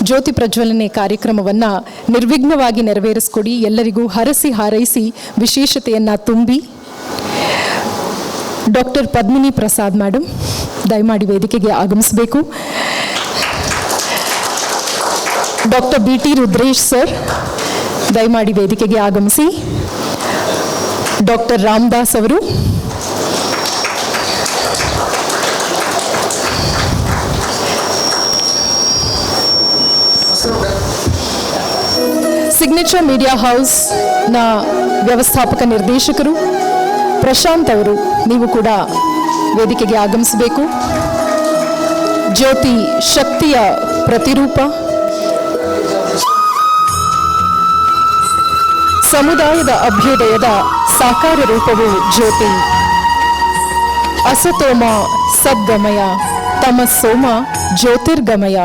ಜ್ಯೋತಿ ಪ್ರಜ್ವಲನೆ ಕಾರ್ಯಕ್ರಮವನ್ನು ನಿರ್ವಿಘ್ನವಾಗಿ ನೆರವೇರಿಸಿಕೊಡಿ. ಎಲ್ಲರಿಗೂ ಹರಸಿ ಹಾರೈಸಿ ವಿಶೇಷತೆಯನ್ನು ತುಂಬಿ. ಡಾಕ್ಟರ್ ಪದ್ಮಿನಿ ಪ್ರಸಾದ್ ಮೇಡಮ್ ದಯಮಾಡಿ ವೇದಿಕೆಗೆ ಆಗಮಿಸಬೇಕು. ಡಾಕ್ಟರ್ BT ರುದ್ರೇಶ್ ಸರ್ ದಯಮಾಡಿ ವೇದಿಕೆಗೆ ಆಗಮಿಸಿ. ಡಾಕ್ಟರ್ ರಾಮದಾಸ್ ಅವರು, ಸಿಗ್ನೇಚರ್ ಮೀಡಿಯಾ ಹೌಸ್ನ ವ್ಯವಸ್ಥಾಪಕ ನಿರ್ದೇಶಕರು ಪ್ರಶಾಂತ್ ಅವರು, ನೀವು ಕೂಡ ವೇದಿಕೆಗೆ ಆಗಮಿಸಬೇಕು. ಜ್ಯೋತಿ ಶಕ್ತಿಯ ಪ್ರತಿರೂಪ, ಸಮುದಾಯದ ಅಭ್ಯುದಯದ ಸಾಕಾರ ರೂಪವು ಜ್ಯೋತಿ. ಅಸತೋಮ ಸದ್ಗಮಯ, ತಮಸ್ಸೋಮ ಜ್ಯೋತಿರ್ಗಮಯ,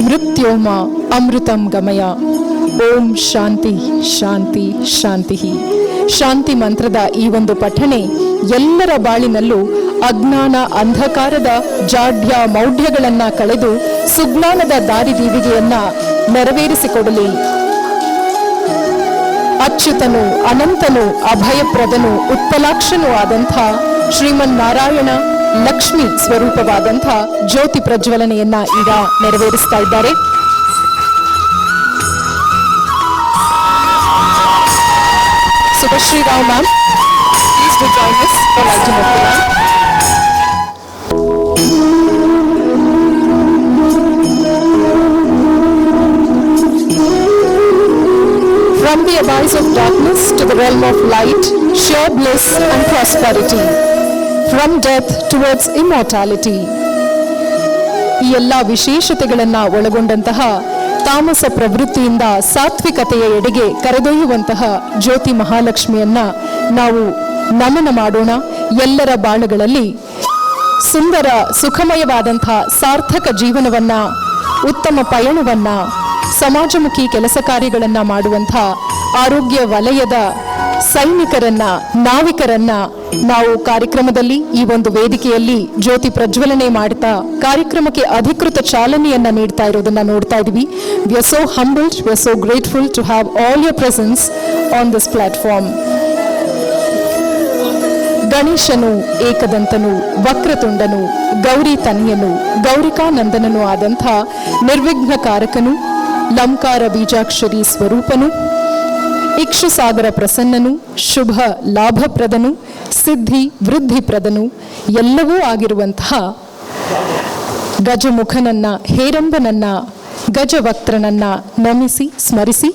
ಮೃತ್ಯೋಮ ಅಮೃತಂ ಗಮಯ. ಓಂ ಶಾಂತಿ ಶಾಂತಿ ಶಾಂತಿ. ಶಾಂತಿ ಮಂತ್ರದ ಈ ಒಂದು ಪಠಣೆ ಎಲ್ಲರ ಬಾಳಿನಲ್ಲೂ ಅಜ್ಞಾನ ಅಂಧಕಾರದ ಜಾಡ್ಯ ಮೌಢ್ಯಗಳನ್ನು ಕಳೆದು ಸುಜ್ಞಾನದ ದಾರಿದೀವಿಗೆಯನ್ನ ನೆರವೇರಿಸಿಕೊಡಲಿ. ಅಚ್ಯುತನು ಅನಂತನು ಅಭಯಪ್ರದನು ಉತ್ಪಲಾಕ್ಷನೂ ಆದಂಥ ಶ್ರೀಮನ್ನಾರಾಯಣ ಲಕ್ಷ್ಮಿ ಸ್ವರೂಪವಾದಂಥ ಜ್ಯೋತಿ ಪ್ರಜ್ವಲನೆಯನ್ನ ಈಗ ನೆರವೇರಿಸ್ತಾ ಇದ್ದಾರೆ. Subhashri Rao ma'am, please do join us for lighting of the lamp. From the abyss of darkness to the realm of light, sheer bliss and prosperity. From death towards immortality. ಈ ಎಲ್ಲ ವಿಶೇಷತೆಗಳನ್ನು ಒಳಗೊಂಡಂತಹ ತಾಮಸ ಪ್ರವೃತ್ತಿಯಿಂದ ಸಾತ್ವಿಕತೆಯ ಎಡೆಗೆ ಕರೆದೊಯ್ಯುವಂತಹ ಜ್ಯೋತಿ ಮಹಾಲಕ್ಷ್ಮಿಯನ್ನ ನಾವು ನಮನ ಮಾಡೋಣ. ಎಲ್ಲರ ಬಾಳುಗಳಲ್ಲಿ ಸುಂದರ ಸುಖಮಯವಾದಂತಹ ಸಾರ್ಥಕ ಜೀವನವನ್ನ, ಉತ್ತಮ ಪಯಣವನ್ನ, ಸಮಾಜಮುಖಿ ಕೆಲಸ ಕಾರ್ಯಗಳನ್ನು ಮಾಡುವಂಥ ಆರೋಗ್ಯ ವಲಯದ ಸೈನಿಕರನ್ನ, ನಾವಿಕರನ್ನ ನಾವು ಕಾರ್ಯಕ್ರಮದಲ್ಲಿ ಈ ಒಂದು ವೇದಿಕೆಯಲ್ಲಿ ಜ್ಯೋತಿ ಪ್ರಜ್ವಲನೆ ಮಾಡ್ತಾ ಕಾರ್ಯಕ್ರಮಕ್ಕೆ ಅಧಿಕೃತ ಚಾಲನೆಯನ್ನ ನೀಡ್ತಾ ಇರೋದನ್ನ ನೋಡ್ತಾ ಇದೀವಿ. We are so humbled, we are so grateful to have all your presence on this platform. ಗಣೇಶನು ಏಕದಂತನು, ವಕ್ರತುಂಡನು, Gauri ತನ್ಯನು, ಗೌರಿಕಾನಂದನನು ಆದಂಥ ನಿರ್ವಿಘ್ನಕಾರಕನು, ಲಂಕಾರ ಬೀಜಾಕ್ಷರಿ ಸ್ವರೂಪನು, ಇಕ್ಷುಸಾಗರ ಪ್ರಸನ್ನನು, ಶುಭ ಲಾಭಪ್ರದನು, ಸಿದ್ಧಿ ವೃದ್ಧಿಪ್ರದನು ಎಲ್ಲವೂ ಆಗಿರುವಂತಹ ಗಜಮುಖನನ್ನ, ಹೇರಂಬನನ್ನ, ಗಜವಕ್ತ್ರನನ್ನ ನಮಿಸಿ ಸ್ಮರಿಸಿ